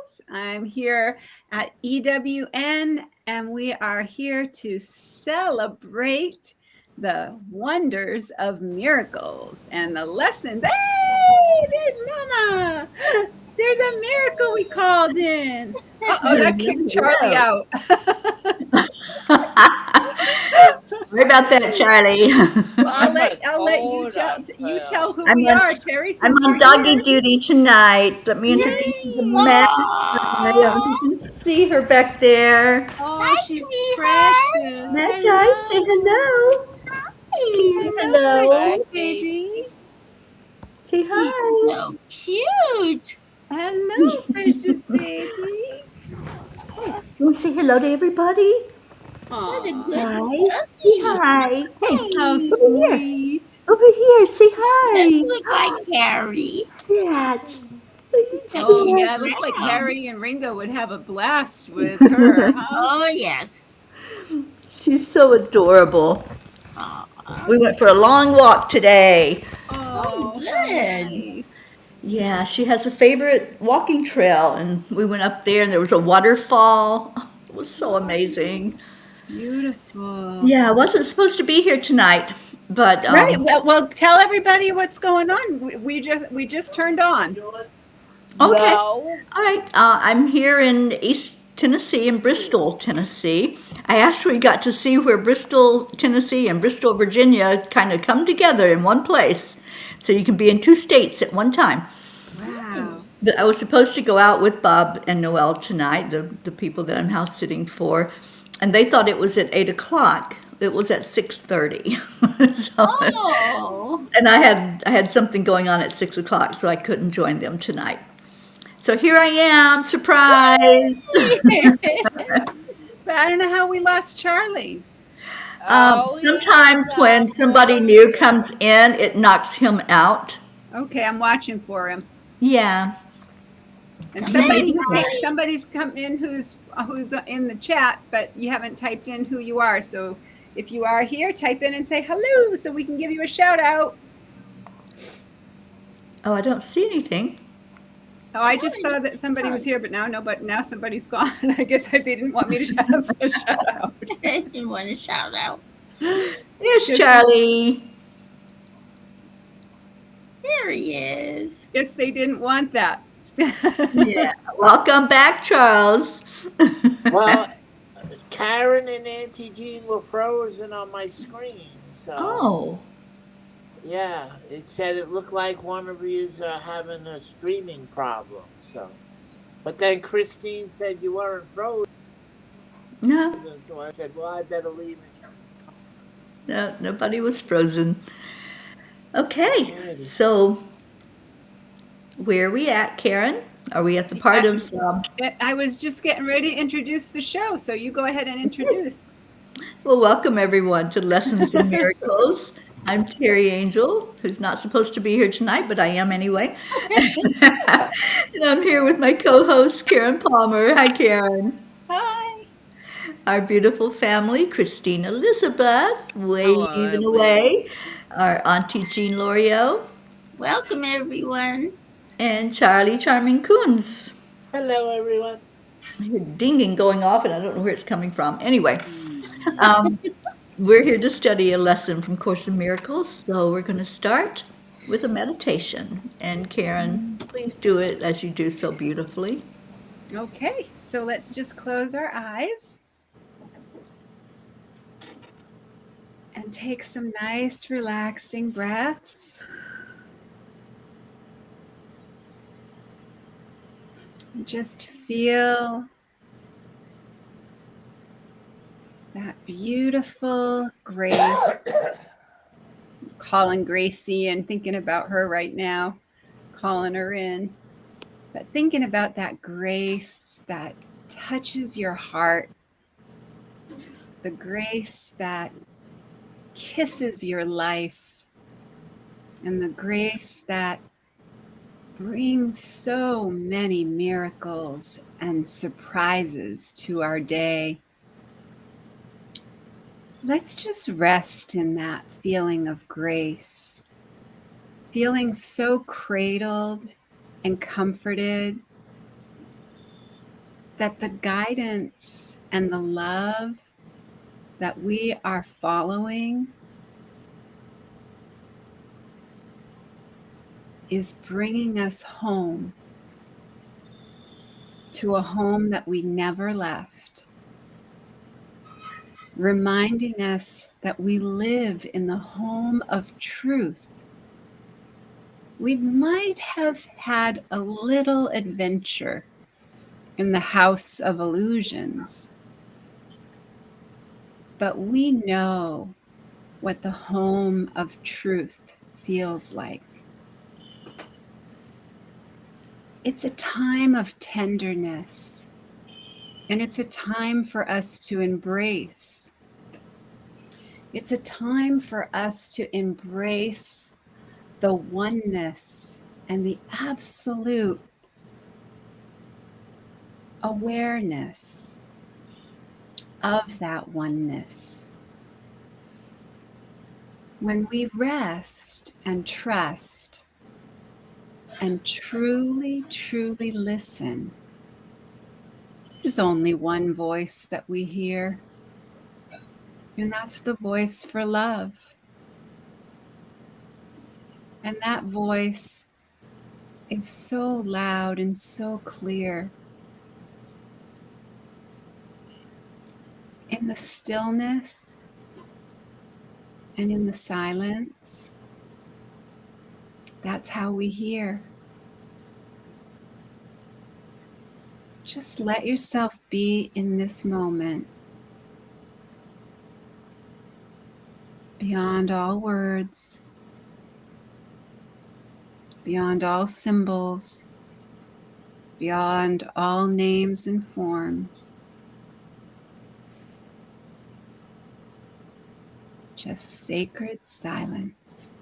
Miracles. I'm here at EWN, and we are here to celebrate the wonders of miracles and the lessons. Hey, there's Mama. There's a miracle we called in. Uh-oh, that kicked Charlie out. Sorry about that, Charlie. Well, I'll let you tell who we are, Teri. I'm Since on you're doggy here. duty tonight. Let me introduce you to Matt. I don't know if you can see her back there. Oh, Hi, she's sweetheart. precious. Magi, say hello. Say hello. Precious baby. Say hi. So cute. Hello, precious baby. You want to say hello to everybody? What a Aw, good Hi. Say puppy. hi. Hey, how over here. sweet. Over here. Say That's hi. what I carry. Sad. Oh, yeah, it looks like Harry and Ringo would have a blast with her, huh? Oh, yes. She's so adorable. Aw. We went for a long walk today. Oh, good. how nice. Yeah, she has a favorite walking trail, and we went up there, and there was a waterfall. It was so amazing. Beautiful. Yeah, I wasn't supposed to be here tonight, but Right. Well, tell everybody what's going on. We just turned on. okay. All right. I'm here in East Tennessee, in Bristol, Tennessee. I actually got to see where Bristol, Tennessee, and Bristol, Virginia kind of come together in one place. So you can be in two states at one time. Wow. But I was supposed to go out with Bob and Noel tonight, the people that I'm house sitting for, and they thought it was at 8 o'clock. It was at 6:30. Oh. And I had something going on at 6 o'clock, so I couldn't join them tonight. So here I am, surprise. But I don't know how we lost Charlie. Sometimes when somebody new comes in, it knocks him out. Okay, I'm watching for him. Yeah. And Somebody- somebody's come in who's in the chat, but you haven't typed in who you are. So if you are here, type in and say hello so we can give you a shout out. Oh, I don't see anything. Oh, I just saw that somebody was here, but now somebody's gone. I guess they didn't want me to have a shout out. I didn't want to shout out. There's Charlie. There he is. Guess they didn't want that. Yeah. Welcome back, Charles. Well, Karen and Auntie Jean were frozen on my screen. So, Oh. yeah, it said it looked like one of you is having a streaming problem. So, but then Christine said you weren't frozen. No, So I said, well, I better leave it. no, nobody was frozen. Okay, so where are we at, Karen? Are we at the part of... I was just getting ready to introduce the show, so you go ahead and introduce. Well, welcome everyone to Lessons in Miracles. I'm Teri Angel, who's not supposed to be here tonight, but I am anyway. And I'm here with my co-host, Karen Palmer. Hi, Karen. Hi. Our beautiful family, Christine Elizabeth, waving away. Our Auntie Jean Lorio. Welcome, everyone. And Charlie Charming Coons. Hello, everyone. I hear dinging going off, and I don't know where it's coming from. Anyway, we're here to study a lesson from Course in Miracles, so we're going to start with a meditation. And Karen, please do it as you do so beautifully. Okay, so let's just close our eyes and take some nice, relaxing breaths. Just feel that beautiful grace. I'm calling Gracie and thinking about her right now, calling her in. But thinking about that grace that touches your heart, the grace that kisses your life, and the grace that brings so many miracles and surprises to our day. Let's just rest in that feeling of grace, feeling so cradled and comforted, that the guidance and the love that we are following is bringing us home, to a home that we never left, reminding us that we live in the home of truth. We might have had a little adventure in the house of illusions, but we know what the home of truth feels like. It's a time of tenderness, and it's a time for us to embrace. It's a time for us to embrace the oneness and the absolute awareness of that oneness. When we rest and trust and truly, truly listen, there's only one voice that we hear, and that's the voice for love. And that voice is so loud and so clear. In the stillness and in the silence, that's how we hear. Just let yourself be in this moment, beyond all words, beyond all symbols, beyond all names and forms. Just sacred silence.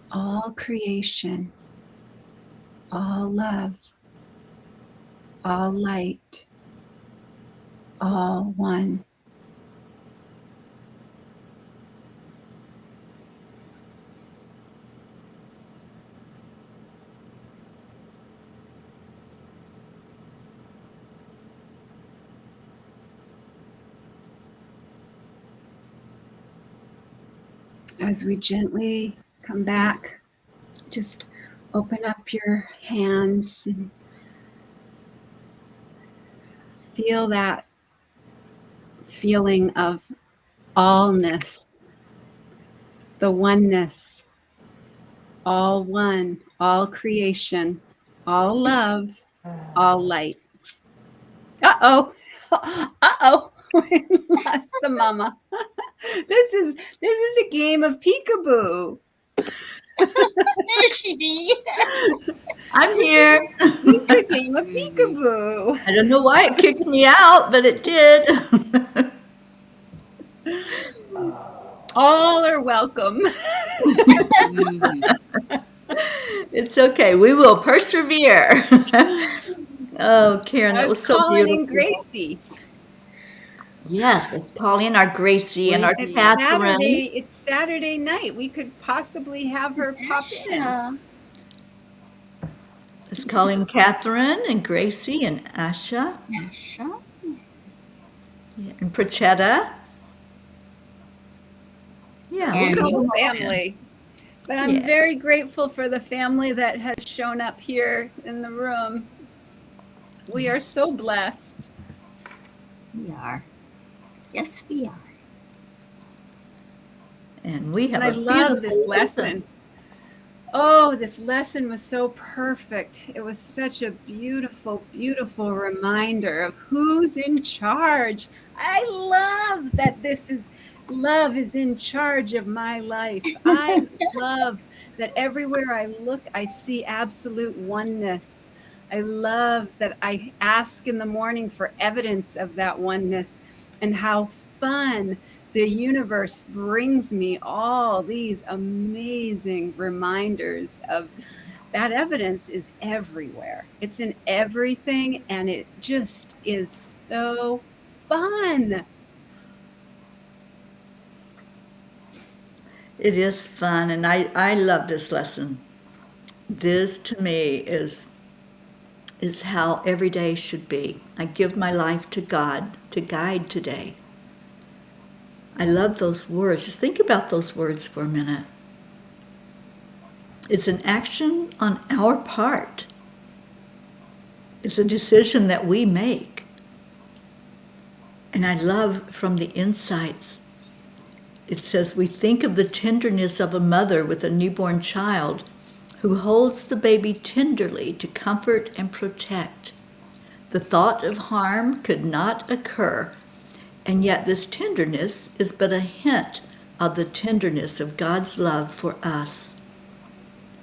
All creation, all love, all light, all one. As we gently come back, just open up your hands and feel that feeling of allness, the oneness, all one, all creation, all love, all light. Uh-oh. Uh-oh. We lost the mama. This is a game of peekaboo. There she be. I'm here. It's a game of peekaboo. I don't know why it kicked me out, but it did. All are welcome. It's okay. We will persevere. Oh, Karen, that was so calling in beautiful. Gracie. Yes, let's call in our Gracie and our It's Catherine. It's Saturday night. We could possibly have her pop in. Asha. Let's call in Catherine and Gracie and Asha Asha. and Prachetta. Yeah, And we'll Beautiful come on in. family. But I'm Yes. very grateful for the family that has shown up here in the room. We are so blessed. We are. Yes, we are. And we have And I a love beautiful this lesson. Oh, this lesson was so perfect. It was such a beautiful, beautiful reminder of who's in charge. I love that this is Love is in charge of my life. I love that everywhere I look, I see absolute oneness. I love that I ask in the morning for evidence of that oneness, and how fun the universe brings me all these amazing reminders of that evidence is everywhere. It's in everything, and it just is so fun. It is fun, and I love this lesson. This to me is how every day should be. I give my life to God to guide today. I love those words. Just think about those words for a minute. It's an action on our part. It's a decision that we make. And I love from the insights, it says, we think of the tenderness of a mother with a newborn child who holds the baby tenderly to comfort and protect. The thought of harm could not occur, and yet this tenderness is but a hint of the tenderness of God's love for us.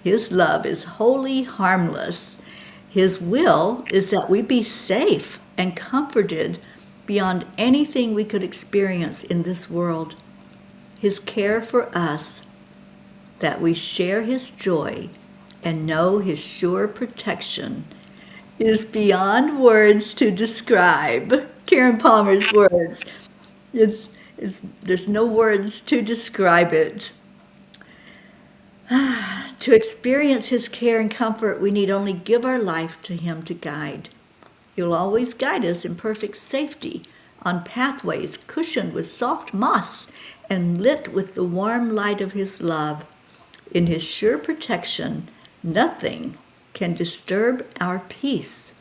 His love is wholly harmless. His will is that we be safe and comforted beyond anything we could experience in this world. His care for us, that we share his joy and know his sure protection, is beyond words to describe. Karen Palmer's words. There's no words to describe it. To experience his care and comfort, we need only give our life to him to guide. He'll always guide us in perfect safety on pathways cushioned with soft moss and lit with the warm light of his love. In his sure protection, nothing can disturb our peace.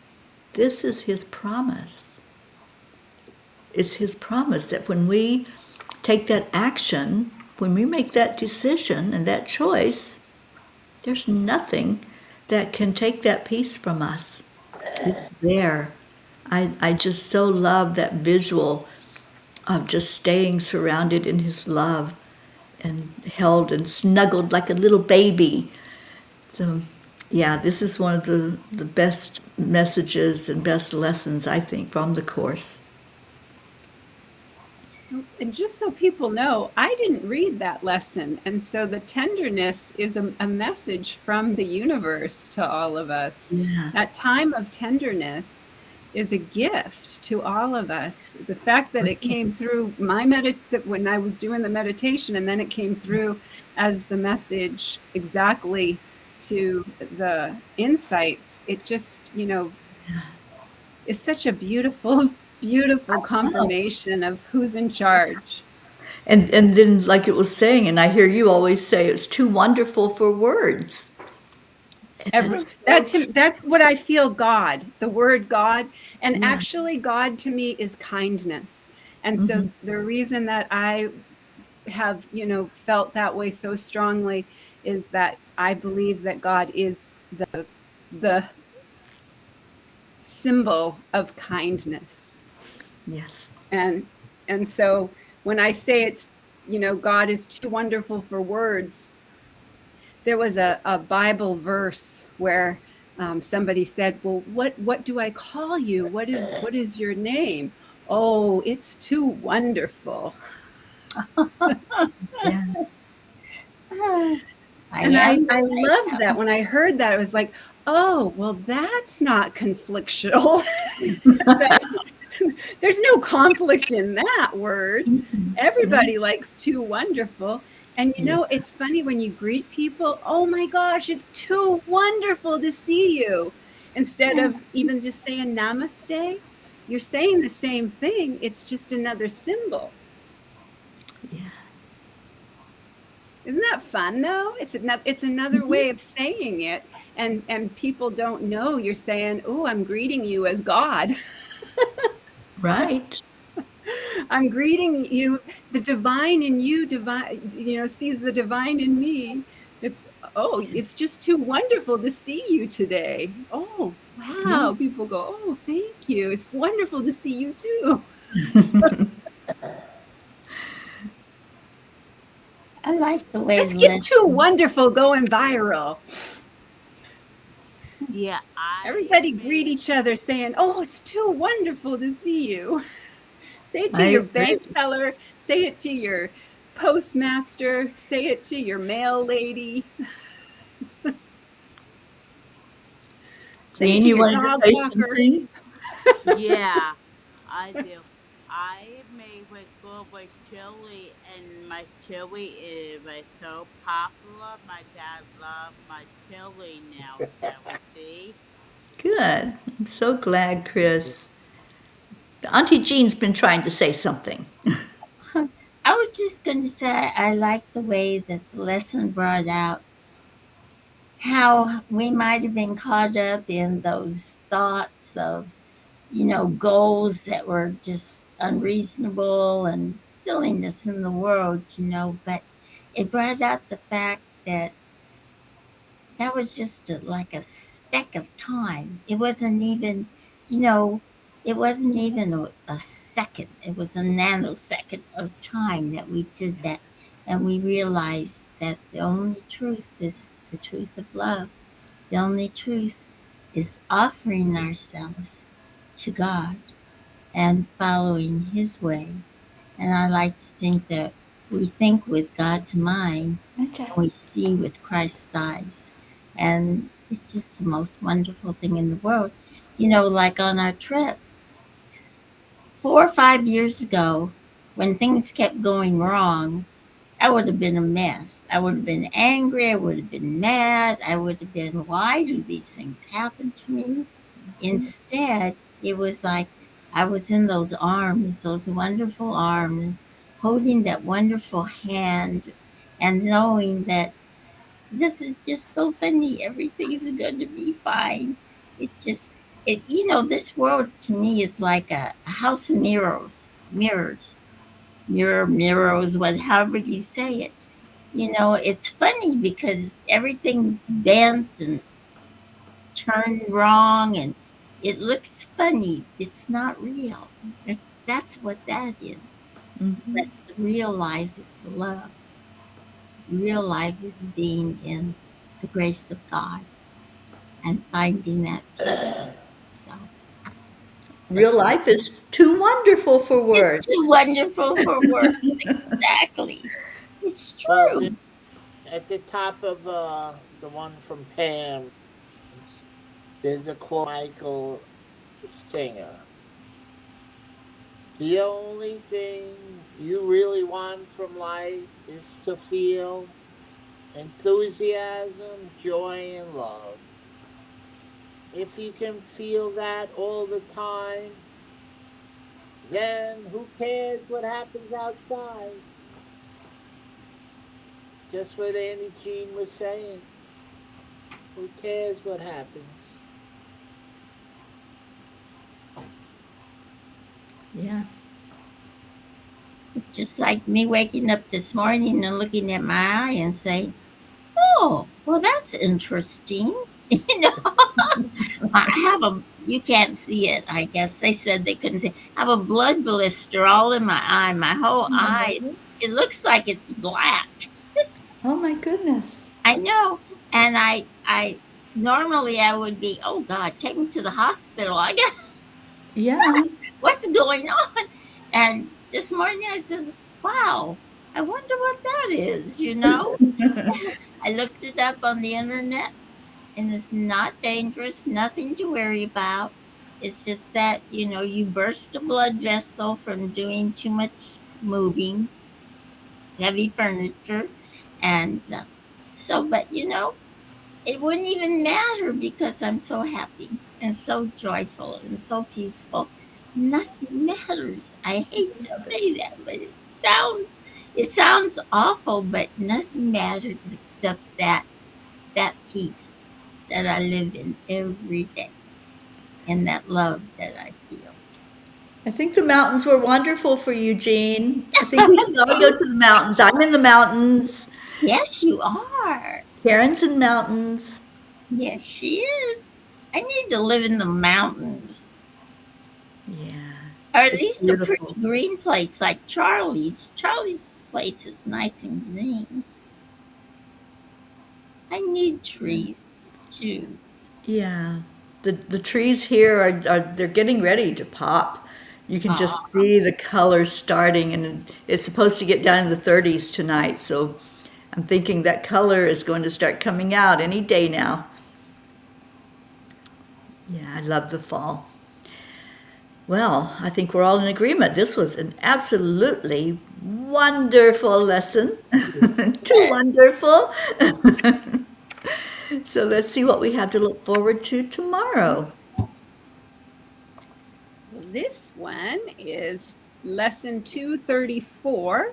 This is his promise. It's his promise that when we take that action, when we make that decision and that choice, there's nothing that can take that peace from us. It's there. I just so love that visual of just staying surrounded in his love and held and snuggled like a little baby. So, yeah, this is one of the best messages and best lessons, I think, from the Course. And just so people know, I didn't read that lesson. And so the tenderness is a message from the universe to all of us. Yeah. That time of tenderness is a gift to all of us. The fact that it came through when I was doing the meditation, and then it came through as the message exactly to the insights, it just, is such a beautiful confirmation of who's in charge. And then, like it was saying, and I hear you always say, it's too wonderful for words. That's what I feel. God, the word God, and actually God to me is kindness. And so the reason that I have, felt that way so strongly is that I believe that God is the symbol of kindness. Yes. And so when I say it's, God is too wonderful for words, there was a Bible verse where somebody said, well, what do I call you? What is your name? Oh, it's too wonderful. Yeah. I loved that. When I heard that, I was like, oh, well, that's not conflictual. There's no conflict in that word. Everybody likes too wonderful. And it's funny when you greet people, oh my gosh, it's too wonderful to see you. Instead of even just saying namaste, you're saying the same thing. It's just another symbol. Yeah. Isn't that fun though? It's another way of saying it. And people don't know you're saying, oh, I'm greeting you as God. Right. I'm greeting you. The divine in you, sees the divine in me. It's just too wonderful to see you today. Oh, wow. People go, oh, thank you. It's wonderful to see you too. I like the way Let's the get Too lesson. Wonderful going viral. Yeah, I Everybody greet made each other saying, "Oh, it's too wonderful to see you." Say it to I your agree. bank teller, say it to your postmaster, say it to your mail lady, say it Jane, to you your wanted to dog say walker. something? yeah, I do. I made with with chili, and my chili is like so popular. My dad loved my chili now, see? Good. I'm so glad, Chris. Auntie Jean's been trying to say something. I was just going to say I like the way that the lesson brought out how we might have been caught up in those thoughts of, goals that were just unreasonable and silliness in the world, but it brought out the fact that that was just like a speck of time. It wasn't even, you know, it wasn't even a second. It was a nanosecond of time that we did that. And we realized that the only truth is the truth of love. The only truth is offering ourselves to God and following His way. And I like to think that we think with God's mind and we see with Christ's eyes. And it's just the most wonderful thing in the world. Like on our trip, 4 or 5 years ago, when things kept going wrong, I would have been a mess. I would have been angry. I would have been mad. I would have been, why do these things happen to me? Instead, it was like I was in those arms, those wonderful arms, holding that wonderful hand and knowing that this is just so funny. Everything's going to be fine. It just, this world to me is like a house of mirrors, however you say it. It's funny because everything's bent and turned wrong and it looks funny. It's not real. That's what that is. But the real life is the love. The real life is being in the grace of God and finding that peace. So Real that's all. life is too wonderful for It's words. too wonderful for words. Exactly. It's Well, true. at the top of the one from Pam, there's a quote Michael Singer. The only thing you really want from life is to feel enthusiasm, joy, and love. If you can feel that all the time, then who cares what happens outside? Just what Annie Jean was saying. Who cares what happens? Yeah. It's just like me waking up this morning and looking at my eye and saying, oh, well, that's interesting. I have you can't see it, I guess. They said they couldn't see. I have a blood blister all in my eye. My whole eye, it looks like it's black. Oh my goodness. I know. And I normally I would be, oh God, take me to the hospital. I guess Yeah. what's going on? And this morning I says, wow, I wonder what that is. I looked it up on the internet and it's not dangerous, nothing to worry about. It's just that, you burst a blood vessel from doing too much moving, heavy furniture. And but, it wouldn't even matter because I'm so happy and so joyful and so peaceful. Nothing matters. I hate to say that, but it sounds awful, but nothing matters except that peace that I live in every day and that love that I feel. I think the mountains were wonderful for you, Jean. I think we should all go Thank to the mountains. I'm in the mountains. Yes, you are. Karen's in mountains. Yes, she is. I need to live in the mountains, Yeah. or at It's least a pretty beautiful. green place like Charlie's. Charlie's place is nice and green. I need trees too. Yeah. The trees here are they're getting ready to pop. You can just Ah, see the colors starting, and it's supposed to get down in the 30s tonight, so I'm thinking that color is going to start coming out any day now. Yeah, I love the fall. Well, I think we're all in agreement. This was an absolutely wonderful lesson. Too wonderful. So let's see what we have to look forward to tomorrow. This one is lesson 234,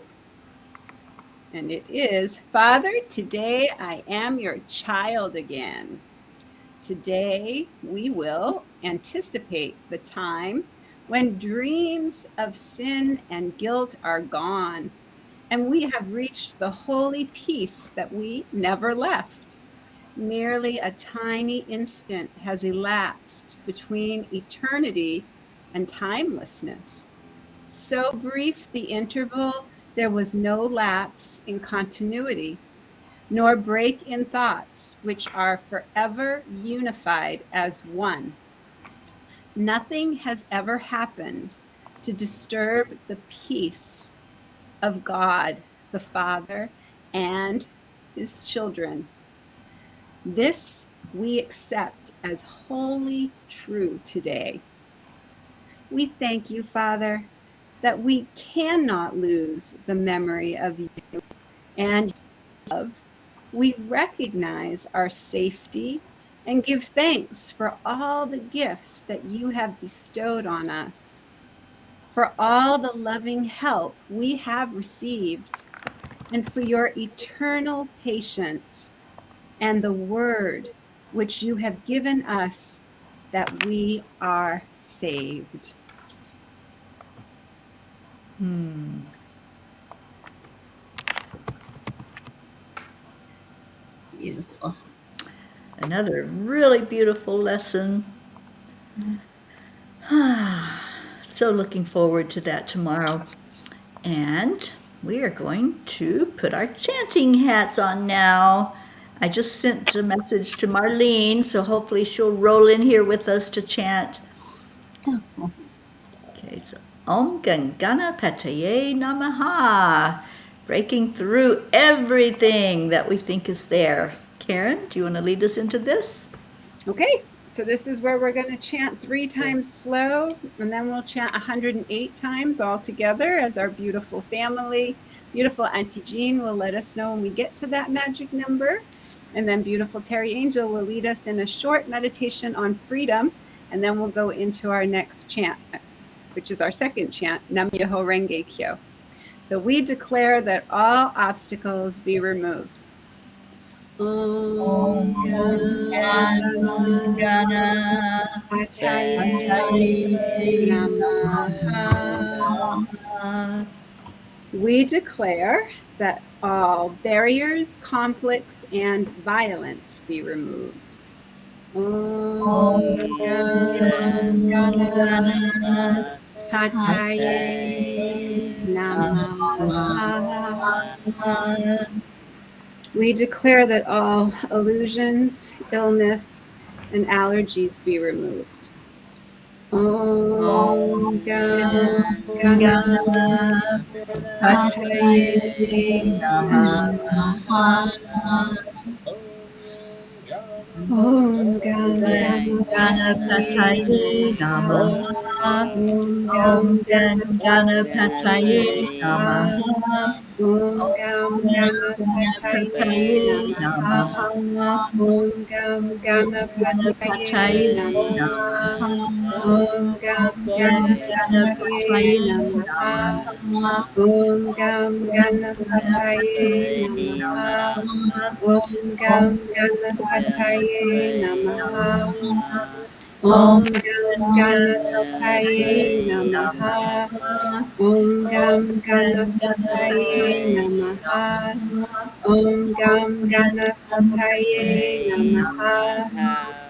and it is, Father, today I am your child again. Today we will anticipate the time when dreams of sin and guilt are gone, and we have reached the holy peace that we never left. Merely a tiny instant has elapsed between eternity and timelessness. So brief the interval, there was no lapse in continuity, nor break in thoughts, which are forever unified as one. Nothing has ever happened to disturb the peace of God, the Father, and his children. This we accept as wholly true today. We thank you, Father, that we cannot lose the memory of you and love. We recognize our safety and give thanks for all the gifts that you have bestowed on us, for all the loving help we have received, and for your eternal patience and the word which you have given us that we are saved. beautiful. Another really beautiful lesson. So looking forward to that tomorrow. And we are going to put our chanting hats on now. I just sent a message to Marlene, so hopefully she'll roll in here with us to chant. Okay, so Om Gam Ganapataye Namaha. Breaking through everything that we think is there. Karen, do you want to lead us into this? Okay, so this is where we're going to chant 3 times slow, and then we'll chant 108 times all together as our beautiful family. Beautiful Auntie Jean will let us know when we get to that magic number. And then beautiful Teri Angel will lead us in a short meditation on freedom. And then we'll go into our next chant, which is our second chant, Nam Myoho Renge Kyo. So we declare that all obstacles be removed. Om Ganapataye Namaha. We declare that all barriers, conflicts, and violence be removed. Om Ganapataye Namaha. We declare that all illusions, illness, and allergies be removed. Om Gam Ganapataye Namaha. Om Gam Ganapataye Namaha. Om Gam Ganapataye Namaha. Om Gam Ganapataye Namaha. Om Gam Ganapataye Namaha. Om Gam Ganapataye Namaha. Om Gam Ganapataye Namaha. Om Gam Ganapataye Namaha. Om Gam Ganapataye Namaha. Om Gam Ganapataye Namaha. Om Gam Ganapataye Namaha.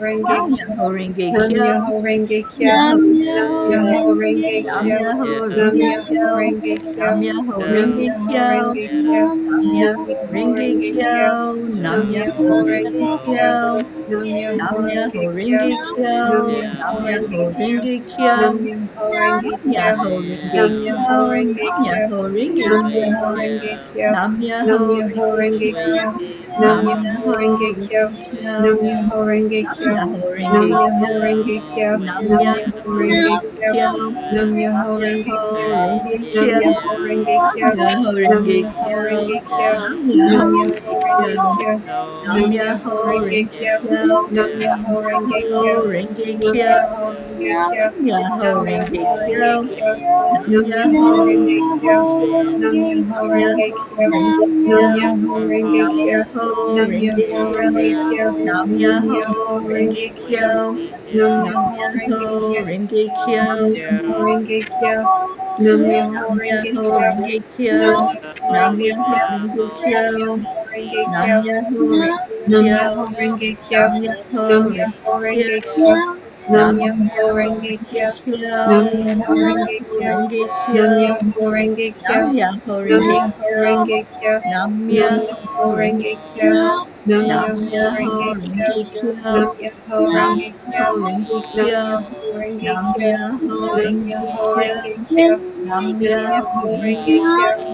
Renge Nam Kyo. Myoho Renge Nam Kyo. Myoho Renge Nam Kyo. Myoho Nam Renge Nam Myoho Kyo. Myoho Renge Renge Nam Kyo. Kyo. Myoho Nam Renge Nam Myoho Kyo. Renge Kyo. Nam Myoho Myoho Nam Renge Renge Myoho Kyo. Renge Kyo. Kyo. Nam Nam Nam Myoho Myoho Myoho Renge Renge Renge Kyo. Kyo. Nam Nam Kyo. Myoho Myoho Nam Renge Renge Myoho Kyo. Kyo. Nam Renge Myoho Nam Kyo. Myoho Renge Kyo. Renge Nam Kyo. Nam Nam Myoho Myoho Myoho Renge Renge Kyo. Renge Kyo. Kyo. Nam Myoho Nam Renge Nam Kyo. Myoho Renge Myoho Nam Kyo. Myoho Renge Nam Kyo. Myoho Renge Nam Renge Kyo. Myoho Kyo. Renge Kyo. Nam Nam Myoho Myoho Renge Renge Kyo. Kyo. Nam Nam Nam Myoho Myoho Myoho Renge Kyo. Renge Renge Kyo. Nam Kyo. Myoho Renge Nam Kyo. Myoho Nam Renge Nam Myoho Kyo. Renge Kyo. Nam Nam Myoho Myoho Renge Renge Myoho Kyo. Kyo. Nam Renge Nam Myoho Renge Myoho Kyo. Renge Nam Kyo. Myoho Renge Nam Kyo. Myoho Nam Renge Myoho Kyo. Renge Kyo. Nam Nam Myoho Myoho Renge Renge Kyo. Kyo. Nam Nam Myoho Myoho Renge Renge Kyo. Kyo. Nam Nam Myoho Renge Myoho Kyo. Renge Nam Kyo. Myoho Renge Kyo. Nam Myoho Nam Renge Myoho Kyo. Renge Kyo. Nam Nam Myoho Myoho Renge Renge Kyo. Kyo. Nam Myoho Nam Renge Myoho Kyo. Renge Nam Kyo. Myoho Renge Nam Kyo. Myoho Nam Renge Myoho Kyo. Renge Kyo. Nam Nam Myoho Myoho Renge Renge Kyo. Kyo. Nam Nam Myoho Myoho Renge Kyo. Renge Kyo. Nam Myoho Renge Kyo. Nam Myoho Nam Renge Myoho Kyo. Renge Kyo. Nam Myoho Nam Renge Myoho Kyo. Renge Nam Kyo. Myoho Renge Nam Kyo. Myoho Renge Nam Kyo. Myoho Renge Kyo. Nam Myoho Nam Renge Myoho Kyo. Renge Kyo. Nam Nam Myoho Myoho Renge Renge Kyo. Kyo. Nam Myoho Nam Renge Myoho Kyo. Renge Nam Kyo. Myoho Renge Nam Kyo. Myoho Nam Renge Myoho Kyo. Renge Kyo. Nam Nam Myoho Myoho Renge Renge Kyo. Kyo.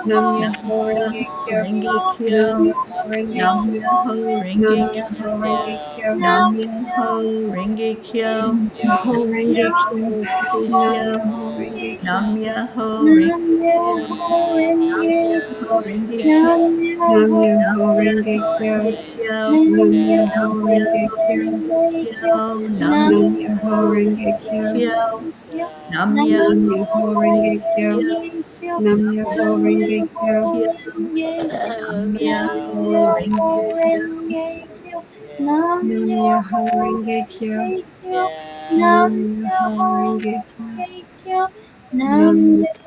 Nam Nam Myoho Myoho Renge Kyo. Renge Kyo. Nam Myoho Nam Renge Kyo. Myoho Renge Nam Kyo. Myoho Renge Nam Kyo. Myoho Nam Renge Myoho Kyo. Renge Kyo. Nam Nam Myoho Myoho Renge Renge Kyo. Kyo. Nam Nam Myoho Renge Myoho Kyo. Renge Kyo. Nam Myoho Renge Nam Kyo. Myoho Nam Renge Kyo. Myoho Renge Kyo. Nam Myoho Renge Kyo. Nam Myoho Nam Renge Kyo. Myoho Renge Nam Kyo. Myoho Renge Kyo. Nam Myoho Renge Kyo. Myoho Nam Renge Myoho Kyo. Renge Kyo. Nam Nam Myoho Nam Myoho Renge Myoho Kyo. Renge Renge Kyo. Nam Nam Myoho Renge Myoho Kyo. Renge Kyo. Nam Nam Myoho Myoho Renge Renge Kyo. Kyo. Nam Nam Myoho Myoho Renge Renge Kyo. Kyo. Nam Nam Myoho Myoho Renge Renge Kyo. Kyo. Nam Myoho Renge Kyo. Nam Myoho Renge Kyo. Nam Nam Myoho Myoho Renge Kyo. Renge Kyo. Nam Nam Myoho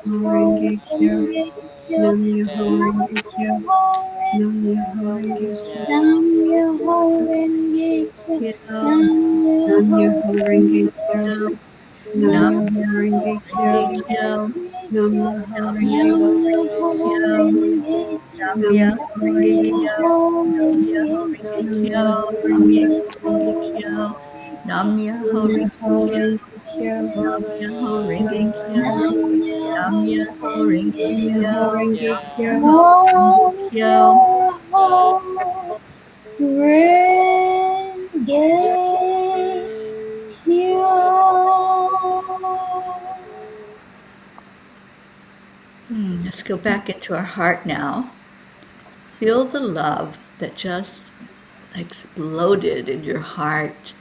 Myoho Renge Kyo. Renge Kyo. Nam Myoho Nam Renge Kyo. Myoho Nam Renge Myoho Renge Kyo. Nam Myoho Renge Kyo. Kyo. Nam Nam Myoho Myoho Renge Renge Kyo. Kyo. Kyo. Nam Nam Nam Myoho Myoho Renge Kyo. Renge Renge Kyo. Nam Kyo. Myoho Nam Renge Nam Kyo. Myoho Kyo. Renge Kyo. Nam Nam Myoho Renge Renge Kyo. Kyo. Nam Nam Renge Nam Kyo. Myoho Nam Renge Kyo. Renge Kyo. Nam Nam Renge Myoho Kyo. Renge Kyo. Nam Renge Nam Kyo. Myoho Renge Kyo. Nam Renge Nam Kyo. Myoho Renge Kyo. Nam Renge Kyo. Let's go back into our heart now. Feel the love that just exploded in your heart.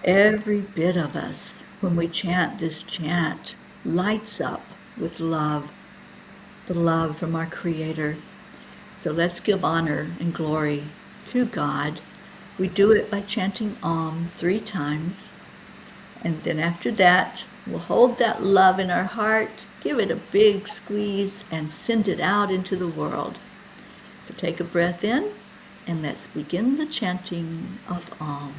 Every bit of us, when we chant this chant, lights up with love, the love from our Creator. So let's give honor and glory to God. We do it by chanting Om 3 times. And then after that, we'll hold that love in our heart, give it a big squeeze, and send it out into the world. So take a breath in, and let's begin the chanting of Om.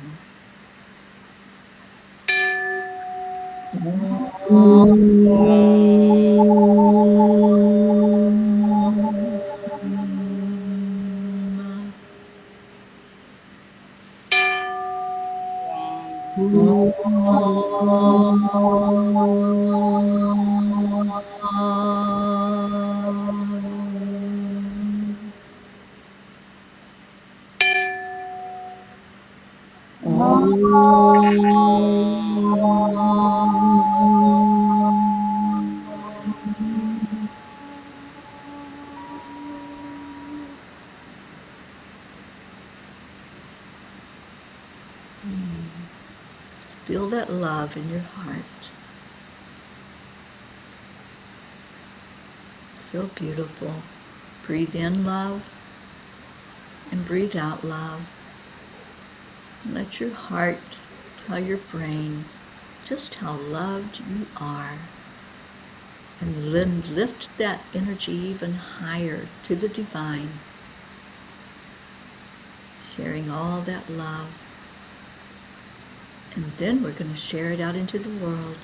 Feel that love in your heart. So beautiful. Breathe in love and breathe out love. Let your heart tell your brain just how loved you are. And lift that energy even higher to the divine. Sharing all that love And then we're going to share it out into the world.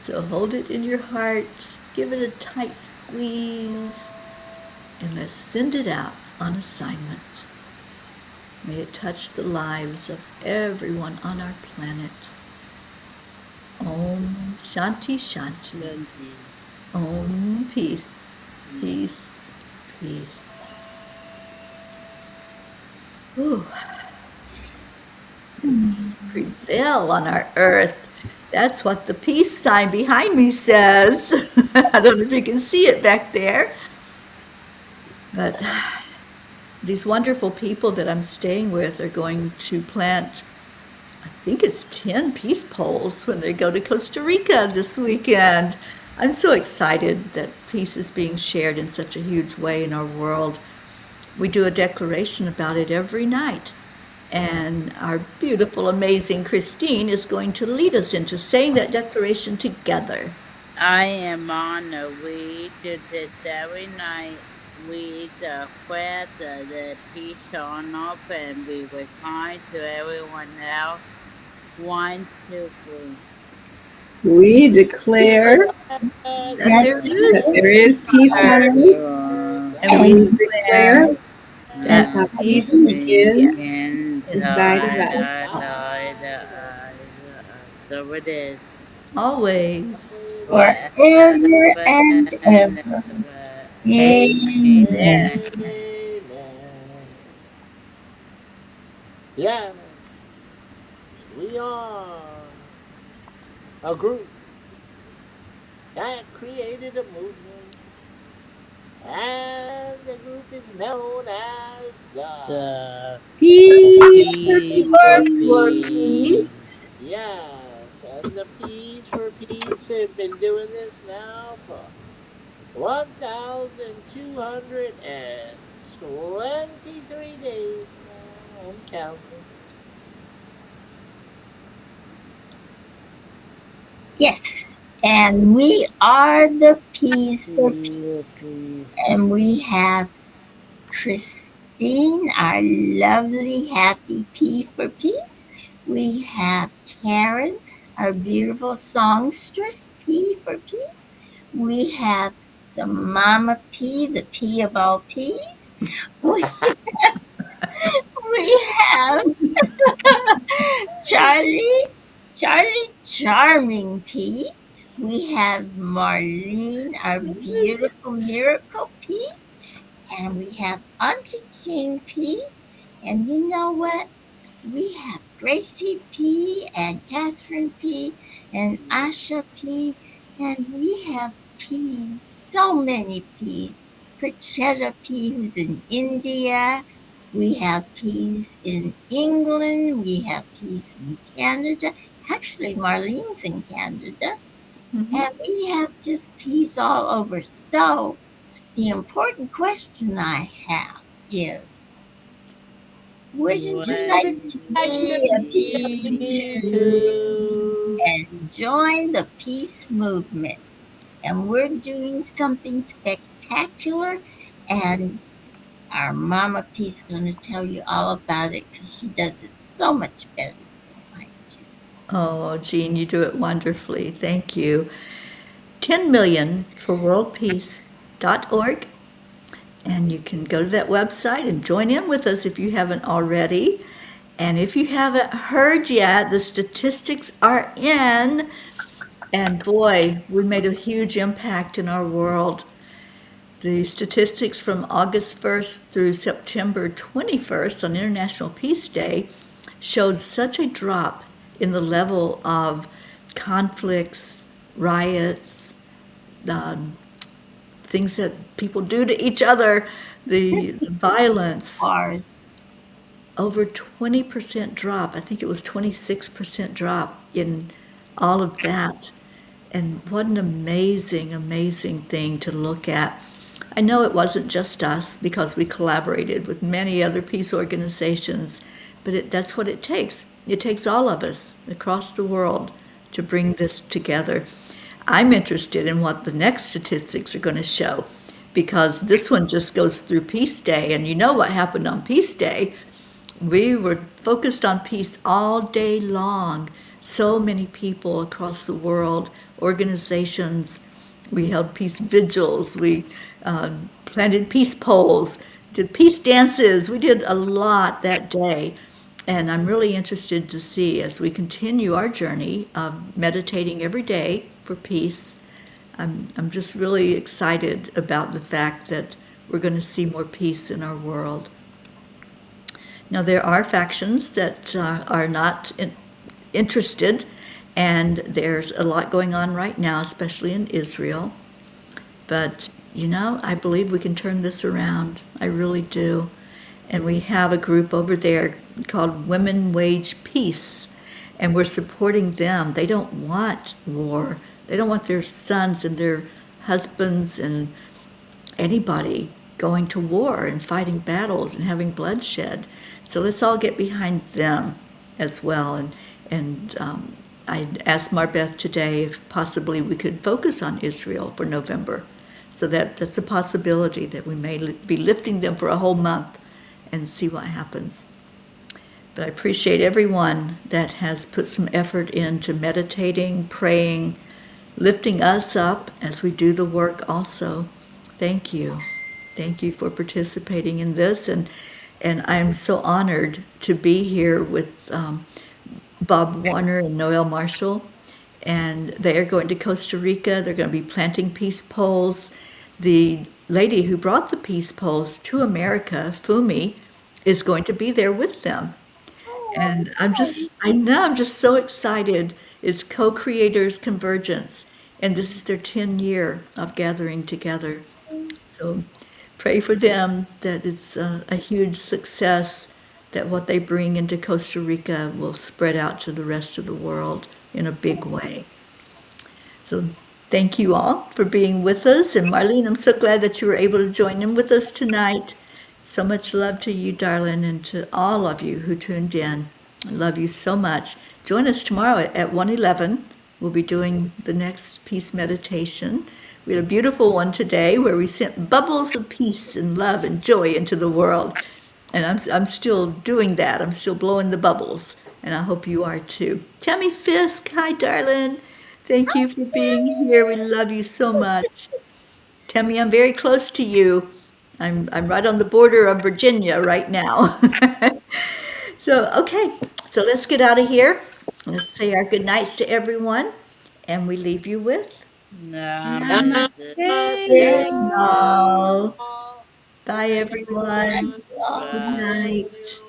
So hold it in your heart, give it a tight squeeze, and let's send it out on assignment. May it touch the lives of everyone on our planet. Om Shanti Shanti. Shanti. Om Peace. Peace. Peace. Ooh. Peace prevail on our earth. That's what the peace sign behind me says. I don't know if you can see it back there. But these wonderful people that I'm staying with are going to plant, I think it's 10 peace poles when they go to Costa Rica this weekend. I'm so excited that peace is being shared in such a huge way in our world. We do a declaration about it every night. And our beautiful, amazing Christine is going to lead us into saying that declaration together. I am honored. We do this every night. We eat the bread of the peace on up and we were kind to everyone else. 1, 2, 3. We declare Yes, That That there that is there peace is on peace earth, on earth, and and we we and declare declare that that that peace peace peace begins begins inside of inside us. of us. So it is. Always. forever Forever and and ever. ever. Amen. Amen. amen. Yes, we are a group that created a movement, and the group is known as the The Peace for P for Peace for peace. peace. Yes, and the P's for Peace have been doing this now for 1,223 days now and counting. Yes. And we are the peace for P for peace. peace. And we have Christine, our lovely, happy P for peace. We have Karen, our beautiful songstress, P for peace. We have the Mama P, the P of all peas. We, we have Charlie, Charlie Charming P. We have Marlene, our beautiful Yes. miracle P. And we have Auntie Jean P. And you know what? We have Gracie P. and Catherine P. and Asha P. And we have P's, so many P's. Pritchetta P., who's in India. We have P's in England. We have P's in Canada. Actually, Marlene's in Canada. Mhm. And we have just P's all over. So, the important question I have is, wouldn't you What like Would to you like to be a be a P P too too? and join the peace movement? And we're doing something spectacular, and our Mama P's going to tell you all about it because she does it so much better than I do. Oh, Jean, you do it wonderfully. Thank you. 10 million for worldpeace.org. And you can go to that website and join in with us if you haven't already. And if you haven't heard yet, the statistics are in. And boy, we made a huge impact in our world. The statistics from August 1st through September 21st on International Peace Day showed such a drop in the level of conflicts, riots, um, things that people do to each other, the violence. Ours. Over 20% drop. I think it was 26% drop in all of that. And what an amazing, amazing thing to look at. I know it wasn't just us because we collaborated with many other peace organizations, but that's what it takes. It takes all of us across the world to bring this together. I'm interested in what the next statistics are going to show because this one just goes through Peace Day, and you know what happened on Peace Day. We were focused on peace all day long. So many people across the world, organizations. We held peace vigils. We planted peace poles, did peace dances. We did a lot that day. And I'm really interested to see as we continue our journey of meditating every day for peace. I'm just really excited about the fact that we're going to see more peace in our world. Now, there are factions that are not interested, and there's a lot going on right now, especially in Israel. But, I believe we can turn this around. I really do. And we have a group over there called Women Wage Peace, and we're supporting them. They don't want war. They don't want their sons and their husbands and anybody going to war and fighting battles and having bloodshed. So let's all get behind them as well. And I asked Marbeth today if possibly we could focus on Israel for November. So that's a possibility that we may be lifting them for a whole month and see what happens. But I appreciate everyone that has put some effort into meditating, praying, lifting us up as we do the work also. Thank you. Thank you for participating in this. And I'm so honored to be here with Bob Warner and Noel Marshall. And they are going to Costa Rica. They're going to be planting peace poles. The lady who brought the peace poles to America, Fumi, is going to be there with them. And I'm just so excited. It's co-creators convergence, and this is their 10 year of gathering together. So pray for them that it's a huge success, that what they bring into Costa Rica will spread out to the rest of the world in a big way. So thank you all for being with us. And Marlene, I'm so glad that you were able to join in with us tonight. So much love to you, darling, and to all of you who tuned in. I love you so much. Join us tomorrow at 1:11. We'll be doing the next peace meditation. We had a beautiful one today where we sent bubbles of peace and love and joy into the world. And I'm still doing that. I'm still blowing the bubbles. And I hope you are too. Tammy Fisk, hi, darling. Thank you for being here. We love you so much. Tammy, I'm very close to you. I'm right on the border of Virginia right now. So, okay, so let's get out of here. Let's say our good nights to everyone, and we leave you with Namaste. Hey, Namaste. y'all. Bye, Thank you, everyone. everyone. Good Bye. Bye. night.